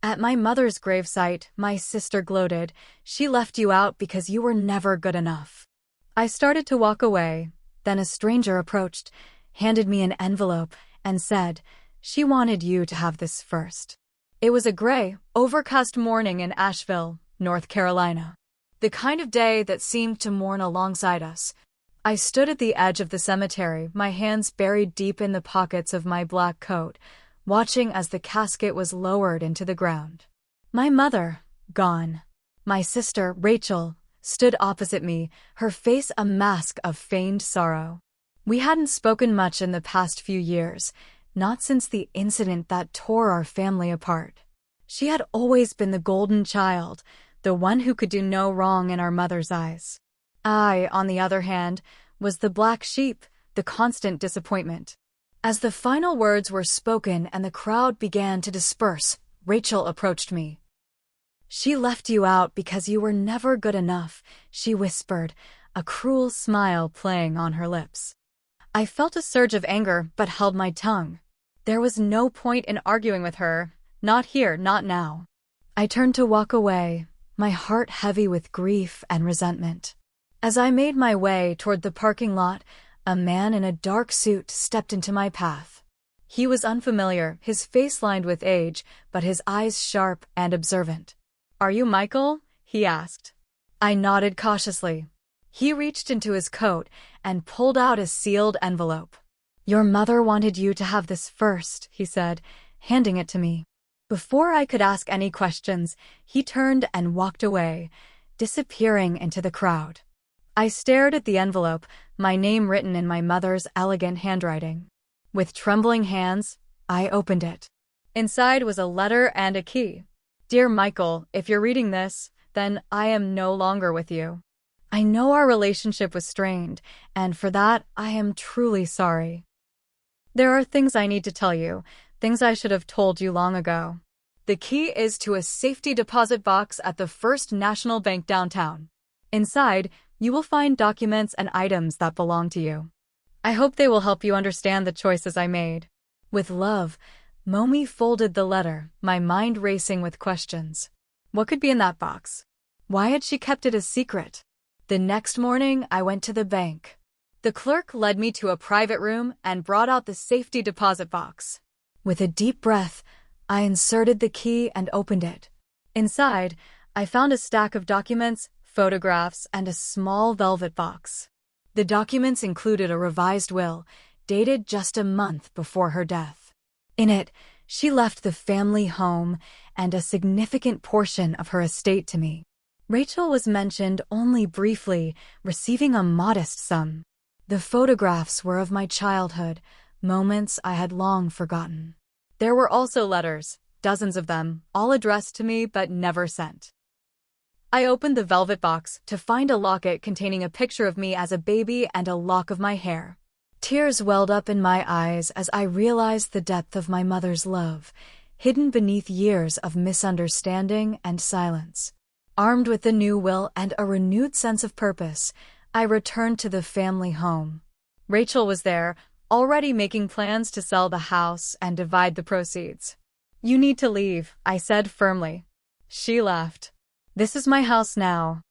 At my mother's gravesite, my sister gloated, "She left you out because you were never good enough." I started to walk away. Then a stranger approached, handed me an envelope, and said, "She wanted you to have this first." It was a gray, overcast morning in Asheville, North Carolina. The kind of day that seemed to mourn alongside us. I stood at the edge of the cemetery, my hands buried deep in the pockets of my black coat, watching as the casket was lowered into the ground. My mother, gone. My sister, Rachel, stood opposite me, her face a mask of feigned sorrow. We hadn't spoken much in the past few years, not since the incident that tore our family apart. She had always been the golden child, the one who could do no wrong in our mother's eyes. I, on the other hand, was the black sheep, the constant disappointment. As the final words were spoken and the crowd began to disperse, Rachel approached me. "She left you out because you were never good enough," she whispered, a cruel smile playing on her lips. I felt a surge of anger but held my tongue. There was no point in arguing with her, not here, not now. I turned to walk away, my heart heavy with grief and resentment. As I made my way toward the parking lot, a man in a dark suit stepped into my path. He was unfamiliar, his face lined with age, but his eyes sharp and observant. "Are you Michael?" he asked. I nodded cautiously. He reached into his coat and pulled out a sealed envelope. "Your mother wanted you to have this first," he said, handing it to me. Before I could ask any questions, he turned and walked away, disappearing into the crowd. I stared at the envelope, my name written in my mother's elegant handwriting. With trembling hands, I opened it. Inside was a letter and a key. "Dear Michael, if you're reading this, then I am no longer with you. I know our relationship was strained, and for that I am truly sorry. There are things I need to tell you, things I should have told you long ago. The key is to a safety deposit box at the First National Bank downtown. Inside, you will find documents and items that belong to you. I hope they will help you understand the choices I made. With love," Momi folded the letter, my mind racing with questions. What could be in that box? Why had she kept it a secret? The next morning, I went to the bank. The clerk led me to a private room and brought out the safety deposit box. With a deep breath, I inserted the key and opened it. Inside, I found a stack of documents, photographs, and a small velvet box. The documents included a revised will, dated just a month before her death. In it, she left the family home and a significant portion of her estate to me. Rachel was mentioned only briefly, receiving a modest sum. The photographs were of my childhood, moments I had long forgotten. There were also letters, dozens of them, all addressed to me but never sent. I opened the velvet box to find a locket containing a picture of me as a baby and a lock of my hair. Tears welled up in my eyes as I realized the depth of my mother's love, hidden beneath years of misunderstanding and silence. Armed with the new will and a renewed sense of purpose, I returned to the family home. Rachel was there, already making plans to sell the house and divide the proceeds. "You need to leave," I said firmly. She laughed. "This is my house now."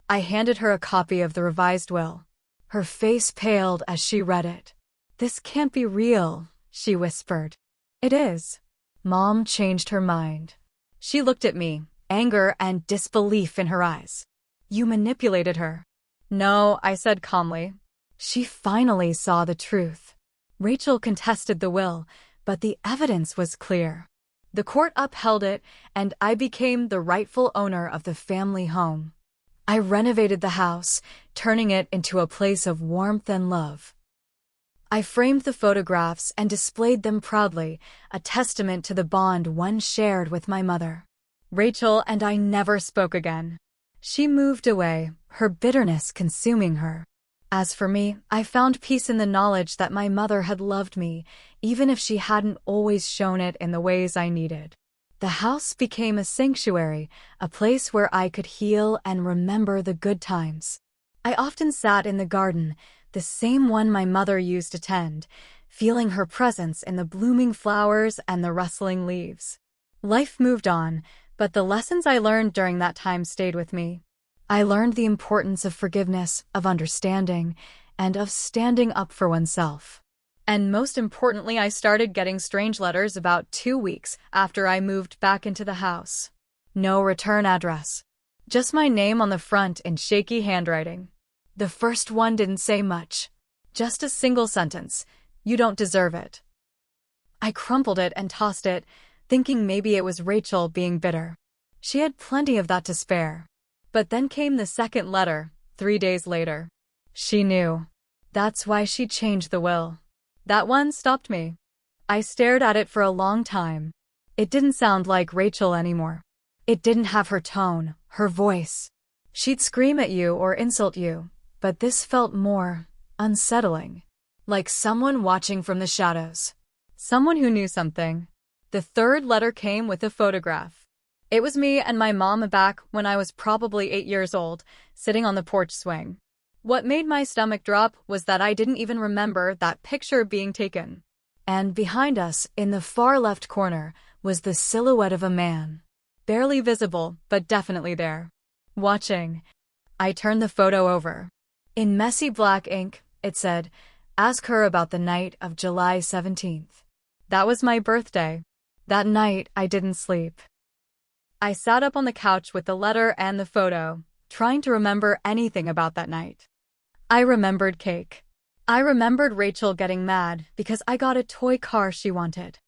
I handed her a copy of the revised will. Her face paled as she read it. "This can't be real," she whispered. "It is." Mom changed her mind. She looked at me, anger and disbelief in her eyes. "You manipulated her." "No," I said calmly. She finally saw the truth. Rachel contested the will, but the evidence was clear. The court upheld it, and I became the rightful owner of the family home. I renovated the house, turning it into a place of warmth and love. I framed the photographs and displayed them proudly, a testament to the bond one shared with my mother. Rachel and I never spoke again. She moved away, her bitterness consuming her. As for me, I found peace in the knowledge that my mother had loved me, even if she hadn't always shown it in the ways I needed. The house became a sanctuary, a place where I could heal and remember the good times. I often sat in the garden, the same one my mother used to tend, feeling her presence in the blooming flowers and the rustling leaves. Life moved on, but the lessons I learned during that time stayed with me. I learned the importance of forgiveness, of understanding, and of standing up for oneself. And most importantly, I started getting strange letters about 2 weeks after I moved back into the house. No return address. Just my name on the front in shaky handwriting. The first one didn't say much. Just a single sentence. You don't deserve it. I crumpled it and tossed it, thinking maybe it was Rachel being bitter. She had plenty of that to spare. But then came the second letter, 3 days later. She knew. That's why she changed the will. That one stopped me. I stared at it for a long time. It didn't sound like Rachel anymore. It didn't have her tone, her voice. She'd scream at you or insult you, but this felt more unsettling. Like someone watching from the shadows. Someone who knew something. The third letter came with a photograph. It was me and my mom back when I was probably 8 years old, sitting on the porch swing. What made my stomach drop was that I didn't even remember that picture being taken. And behind us, in the far left corner, was the silhouette of a man. Barely visible, but definitely there. Watching. I turned the photo over. In messy black ink, it said, "Ask her about the night of July 17th. That was my birthday. That night, I didn't sleep. I sat up on the couch with the letter and the photo, trying to remember anything about that night. I remembered cake. I remembered Rachel getting mad because I got a toy car she wanted.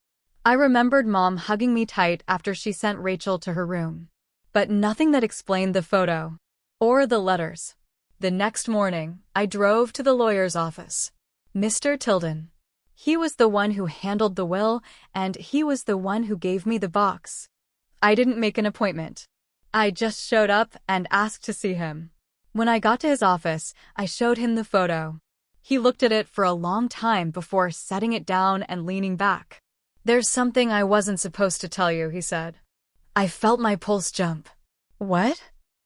I remembered Mom hugging me tight after she sent Rachel to her room. But nothing that explained the photo. Or the letters. The next morning, I drove to the lawyer's office. Mr. Tilden. He was the one who handled the will, and he was the one who gave me the box. I didn't make an appointment. I just showed up and asked to see him. When I got to his office, I showed him the photo. He looked at it for a long time before setting it down and leaning back. "There's something I wasn't supposed to tell you," he said. I felt my pulse jump. "What?"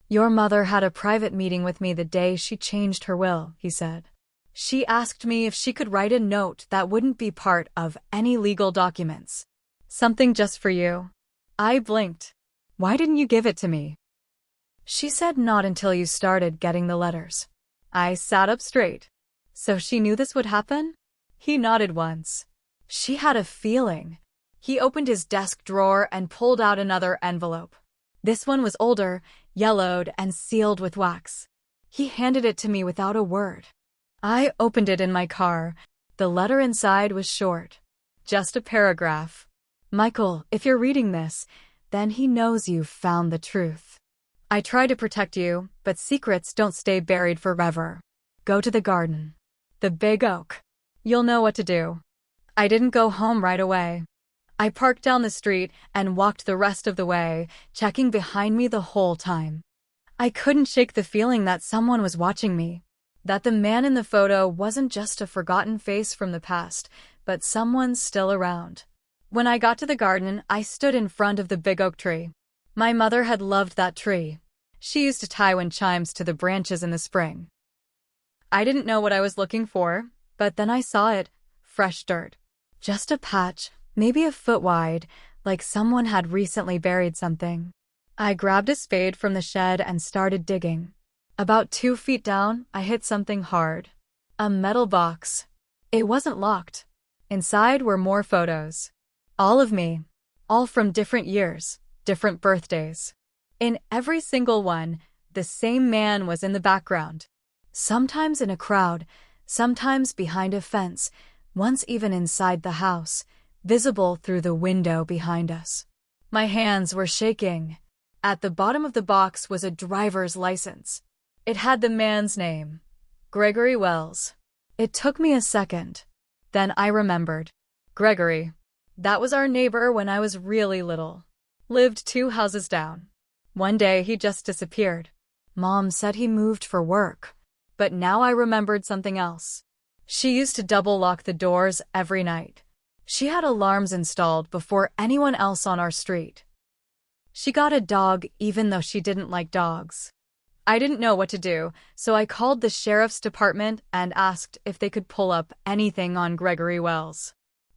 "Your mother had a private meeting with me the day she changed her will," he said. "She asked me if she could write a note that wouldn't be part of any legal documents. Something just for you." I blinked. "Why didn't you give it to me?" She said, "Not until you started getting the letters." I sat up straight. "So she knew this would happen?" He nodded once. "She had a feeling." He opened his desk drawer and pulled out another envelope. This one was older, yellowed, and sealed with wax. He handed it to me without a word. I opened it in my car. The letter inside was short. Just a paragraph. "Michael, if you're reading this, then he knows you've found the truth. I try to protect you, but secrets don't stay buried forever. Go to the garden. The big oak. You'll know what to do." I didn't go home right away. I parked down the street and walked the rest of the way, checking behind me the whole time. I couldn't shake the feeling that someone was watching me. That the man in the photo wasn't just a forgotten face from the past, but someone still around. When I got to the garden, I stood in front of the big oak tree. My mother had loved that tree. She used to tie wind chimes to the branches in the spring. I didn't know what I was looking for, but then I saw it. Fresh dirt. Just a patch, maybe a foot wide, like someone had recently buried something. I grabbed a spade from the shed and started digging. About 2 feet down, I hit something hard. A metal box. It wasn't locked. Inside were more photos. All of me. All from different years, different birthdays. In every single one, the same man was in the background. Sometimes in a crowd, sometimes behind a fence, once even inside the house, visible through the window behind us. My hands were shaking. At the bottom of the box was a driver's license. It had the man's name, Gregory Wells. It took me a second. Then I remembered. Gregory. That was our neighbor when I was really little. Lived 2 houses down. One day he just disappeared. Mom said he moved for work. But now I remembered something else. She used to double lock the doors every night. She had alarms installed before anyone else on our street. She got a dog even though she didn't like dogs. I didn't know what to do, so I called the sheriff's department and asked if they could pull up anything on Gregory Wells.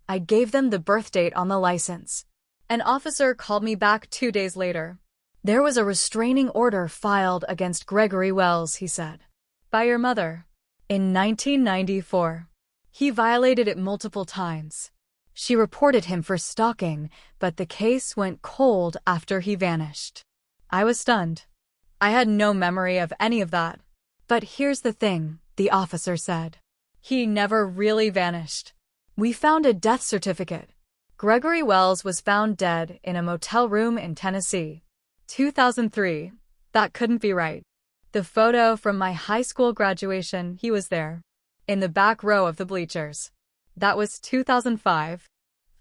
I gave them the birth date on the license. An officer called me back 2 days later. There was a restraining order filed against Gregory Wells, he said. By your mother. In 1994. He violated it multiple times. She reported him for stalking, but the case went cold after he vanished. I was stunned. I had no memory of any of that. But here's the thing, the officer said. He never really vanished. We found a death certificate. Gregory Wells was found dead in a motel room in Tennessee. 2003. That couldn't be right. The photo from my high school graduation, he was there. In the back row of the bleachers. That was 2005.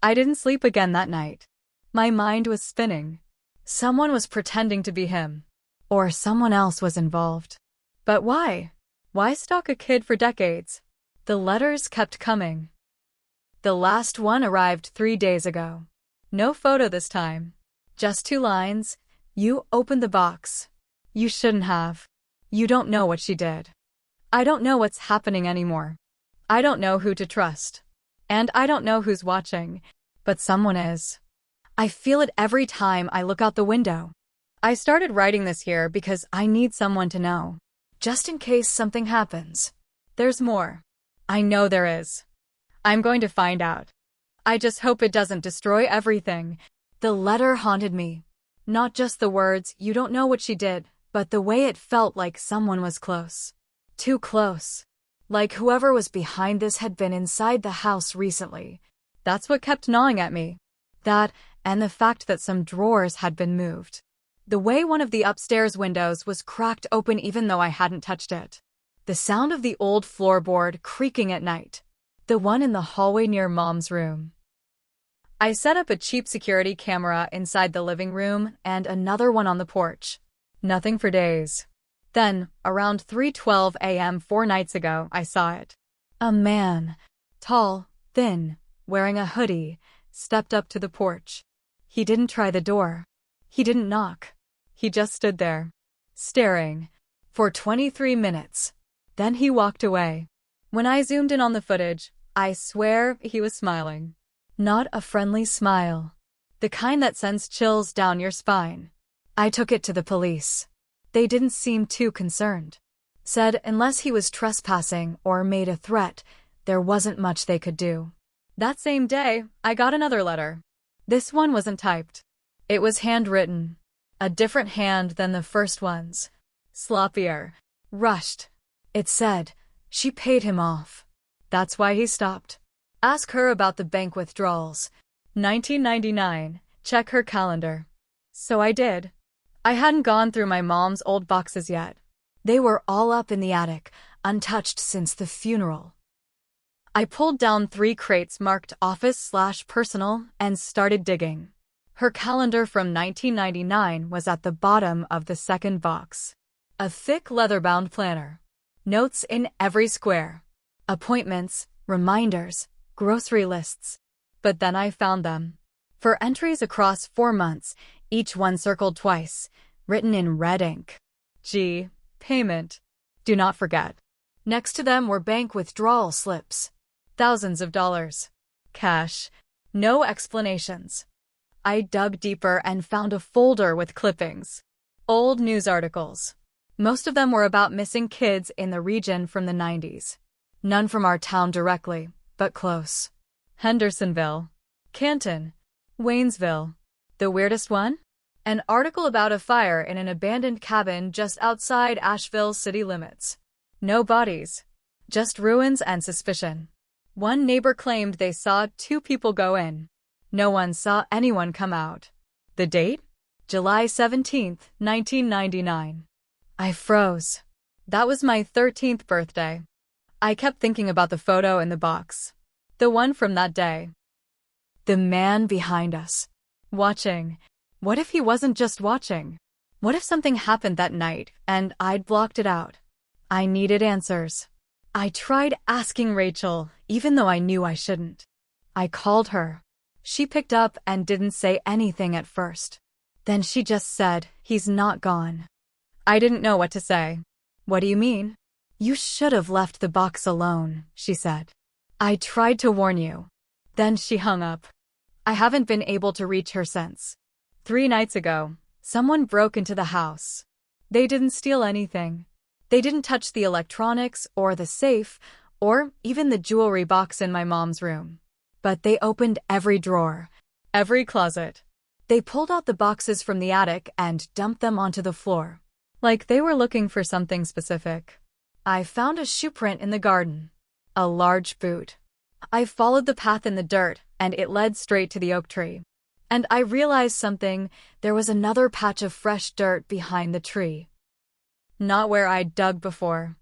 I didn't sleep again that night. My mind was spinning. Someone was pretending to be him. Or someone else was involved. But why? Why stalk a kid for decades? The letters kept coming. The last one arrived 3 days ago. No photo this time. Just 2 lines. You opened the box. You shouldn't have. You don't know what she did. I don't know what's happening anymore. I don't know who to trust. And I don't know who's watching. But someone is. I feel it every time I look out the window. I started writing this here because I need someone to know. Just in case something happens. There's more. I know there is. I'm going to find out. I just hope it doesn't destroy everything. The letter haunted me. Not just the words, you don't know what she did, but the way it felt like someone was close. Too close. Like whoever was behind this had been inside the house recently. That's what kept gnawing at me. That, and the fact that some drawers had been moved. The way one of the upstairs windows was cracked open even though I hadn't touched it. The sound of the old floorboard creaking at night. The one in the hallway near Mom's room. I set up a cheap security camera inside the living room and another one on the porch. Nothing for days. Then, around 3:12 a.m. 4 nights ago, I saw it. A man, tall, thin, wearing a hoodie, stepped up to the porch. He didn't try the door. He didn't knock. He just stood there, staring, for 23 minutes. Then he walked away. When I zoomed in on the footage, I swear he was smiling. Not a friendly smile. The kind that sends chills down your spine. I took it to the police. They didn't seem too concerned. Said unless he was trespassing or made a threat, there wasn't much they could do. That same day, I got another letter. This one wasn't typed. It was handwritten. A different hand than the first ones. Sloppier. Rushed. It said, she paid him off. That's why he stopped. Ask her about the bank withdrawals. 1999. Check her calendar. So I did. I hadn't gone through my mom's old boxes yet. They were all up in the attic, untouched since the funeral. I pulled down 3 crates marked office/personal and started digging. Her calendar from 1999 was at the bottom of the second box. A thick leather-bound planner. Notes in every square. Appointments, reminders, grocery lists. But then I found them. For entries across 4 months, each one circled twice, written in red ink. G. Payment. Do not forget. Next to them were bank withdrawal slips. Thousands of dollars. Cash. No explanations. I dug deeper and found a folder with clippings. Old news articles. Most of them were about missing kids in the region from the 90s. None from our town directly, but close. Hendersonville. Canton. Waynesville. The weirdest one? An article about a fire in an abandoned cabin just outside Asheville's city limits. No bodies. Just ruins and suspicion. One neighbor claimed they saw 2 people go in. No one saw anyone come out. The date? July 17, 1999. I froze. That was my 13th birthday. I kept thinking about the photo in the box. The one from that day. The man behind us. Watching. What if he wasn't just watching? What if something happened that night and I'd blocked it out? I needed answers. I tried asking Rachel, even though I knew I shouldn't. I called her. She picked up and didn't say anything at first. Then she just said, he's not gone. I didn't know what to say. What do you mean? You should have left the box alone, she said. I tried to warn you. Then she hung up. I haven't been able to reach her since. 3 nights ago, someone broke into the house. They didn't steal anything. They didn't touch the electronics or the safe or even the jewelry box in my mom's room. But they opened every drawer, every closet. They pulled out the boxes from the attic and dumped them onto the floor, like they were looking for something specific. I found a shoe print in the garden, a large boot. I followed the path in the dirt, and it led straight to the oak tree. And I realized something. There was another patch of fresh dirt behind the tree. Not where I'd dug before.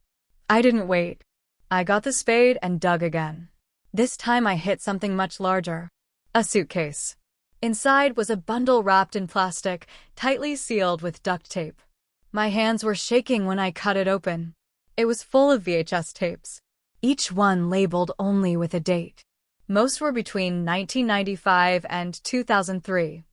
I didn't wait. I got the spade and dug again. This time I hit something much larger. A suitcase. Inside was a bundle wrapped in plastic, tightly sealed with duct tape. My hands were shaking when I cut it open. It was full of VHS tapes, each one labeled only with a date. Most were between 1995 and 2003.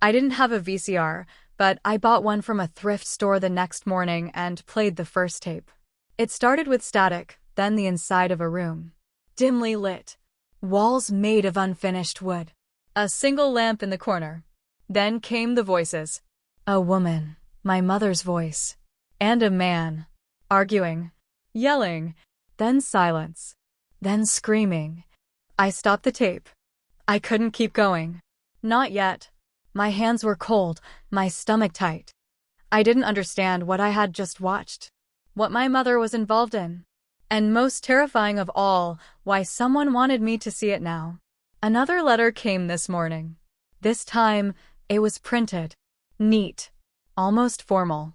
I didn't have a VCR, but I bought one from a thrift store the next morning and played the first tape. It started with static, then the inside of a room. Dimly lit. Walls made of unfinished wood. A single lamp in the corner. Then came the voices. A woman, my mother's voice. And a man. Arguing. Yelling. Then silence. Then screaming. I stopped the tape. I couldn't keep going. Not yet. My hands were cold, my stomach tight. I didn't understand what I had just watched, what my mother was involved in, and most terrifying of all, why someone wanted me to see it now. Another letter came this morning. This time, it was printed. Neat. Almost formal.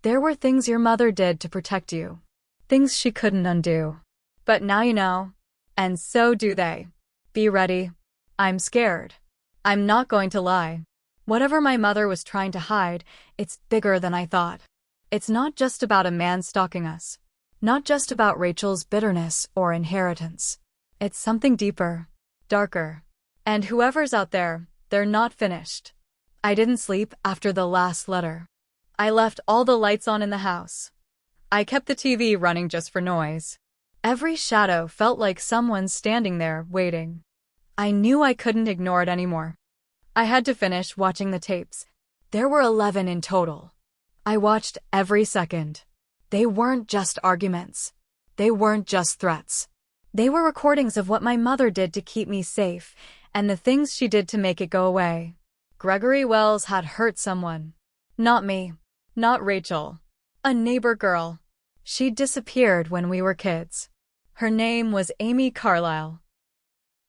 There were things your mother did to protect you. Things she couldn't undo. But now you know. And so do they. Be ready. I'm scared. I'm not going to lie. Whatever my mother was trying to hide, it's bigger than I thought. It's not just about a man stalking us. Not just about Rachel's bitterness or inheritance. It's something deeper, darker. And whoever's out there, they're not finished. I didn't sleep after the last letter. I left all the lights on in the house. I kept the TV running just for noise. Every shadow felt like someone standing there, waiting. I knew I couldn't ignore it anymore. I had to finish watching the tapes. There were 11 in total. I watched every second. They weren't just arguments. They weren't just threats. They were recordings of what my mother did to keep me safe, and the things she did to make it go away. Gregory Wells had hurt someone. Not me. Not Rachel. A neighbor girl. She'd disappeared when we were kids. Her name was Amy Carlisle.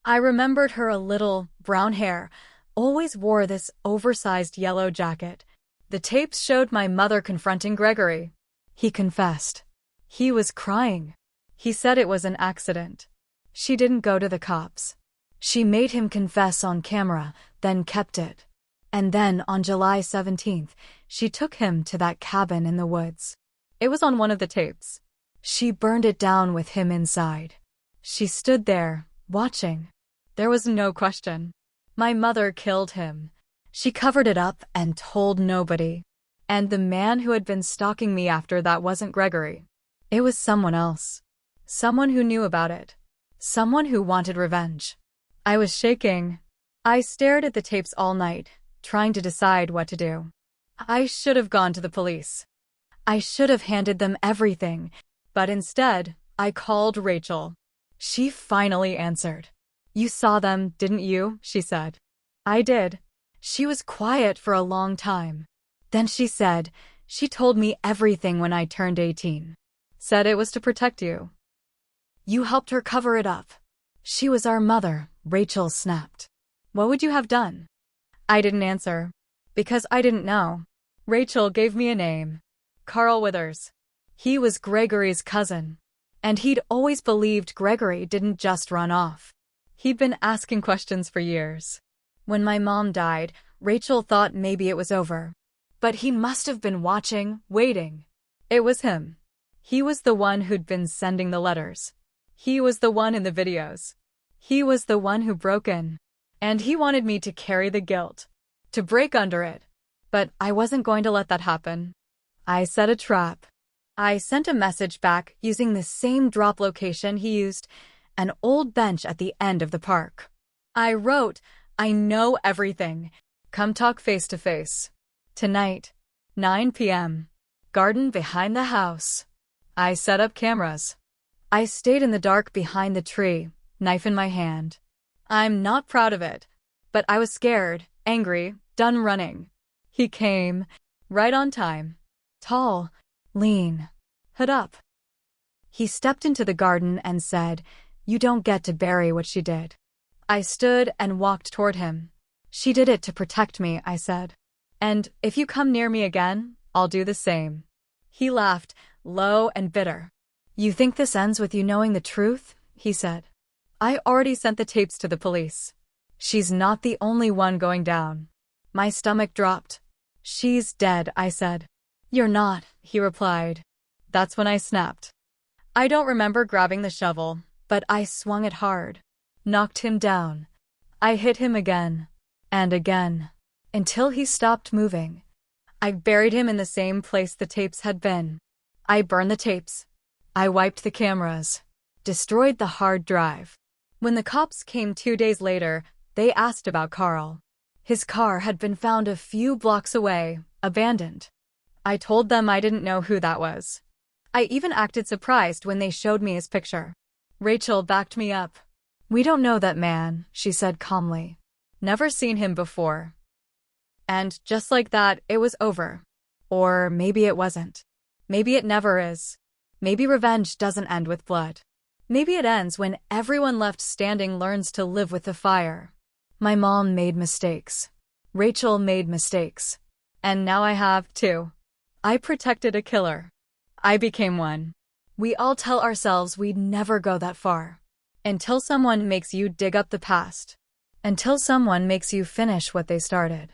I remembered her a little, brown hair, always wore this oversized yellow jacket. The tapes showed my mother confronting Gregory. He confessed. He was crying. He said it was an accident. She didn't go to the cops. She made him confess on camera, then kept it. And then on July 17th, she took him to that cabin in the woods. It was on one of the tapes. She burned it down with him inside. She stood there, watching. There was no question. My mother killed him. She covered it up and told nobody. And the man who had been stalking me after that wasn't Gregory. It was someone else. Someone who knew about it. Someone who wanted revenge. I was shaking. I stared at the tapes all night, trying to decide what to do. I should have gone to the police. I should have handed them everything, but instead, I called Rachel. She finally answered. You saw them, didn't you? She said. I did. She was quiet for a long time. Then she said, she told me everything when I turned 18. Said it was to protect you. You helped her cover it up. She was our mother, Rachel snapped. What would you have done? I didn't answer. Because I didn't know. Rachel gave me a name. Carl Withers. He was Gregory's cousin. And he'd always believed Gregory didn't just run off. He'd been asking questions for years. When my mom died, Rachel thought maybe it was over. But he must have been watching, waiting. It was him. He was the one who'd been sending the letters. He was the one in the videos. He was the one who broke in. And he wanted me to carry the guilt. To break under it. But I wasn't going to let that happen. I set a trap. I sent a message back using the same drop location he used, an old bench at the end of the park. I wrote, I know everything. Come talk face to face. Tonight, 9 p.m. Garden behind the house. I set up cameras. I stayed in the dark behind the tree, knife in my hand. I'm not proud of it, but I was scared, angry, done running. He came, right on time. Tall, lean, hood up. He stepped into the garden and said, "You don't get to bury what she did." I stood and walked toward him. "She did it to protect me," I said. "And if you come near me again, I'll do the same." He laughed, low and bitter. "You think this ends with you knowing the truth?" he said. "I already sent the tapes to the police. She's not the only one going down." My stomach dropped. "She's dead," I said. "You're not," he replied. That's when I snapped. I don't remember grabbing the shovel, but I swung it hard. Knocked him down. I hit him again. And again. Until he stopped moving. I buried him in the same place the tapes had been. I burned the tapes. I wiped the cameras. Destroyed the hard drive. When the cops came 2 days later, they asked about Carl. His car had been found a few blocks away, abandoned. I told them I didn't know who that was. I even acted surprised when they showed me his picture. Rachel backed me up. "We don't know that man," she said calmly. "Never seen him before." And just like that, it was over. Or maybe it wasn't. Maybe it never is. Maybe revenge doesn't end with blood. Maybe it ends when everyone left standing learns to live with the fire. My mom made mistakes. Rachel made mistakes. And now I have, too. I protected a killer. I became one. We all tell ourselves we'd never go that far. Until someone makes you dig up the past. Until someone makes you finish what they started.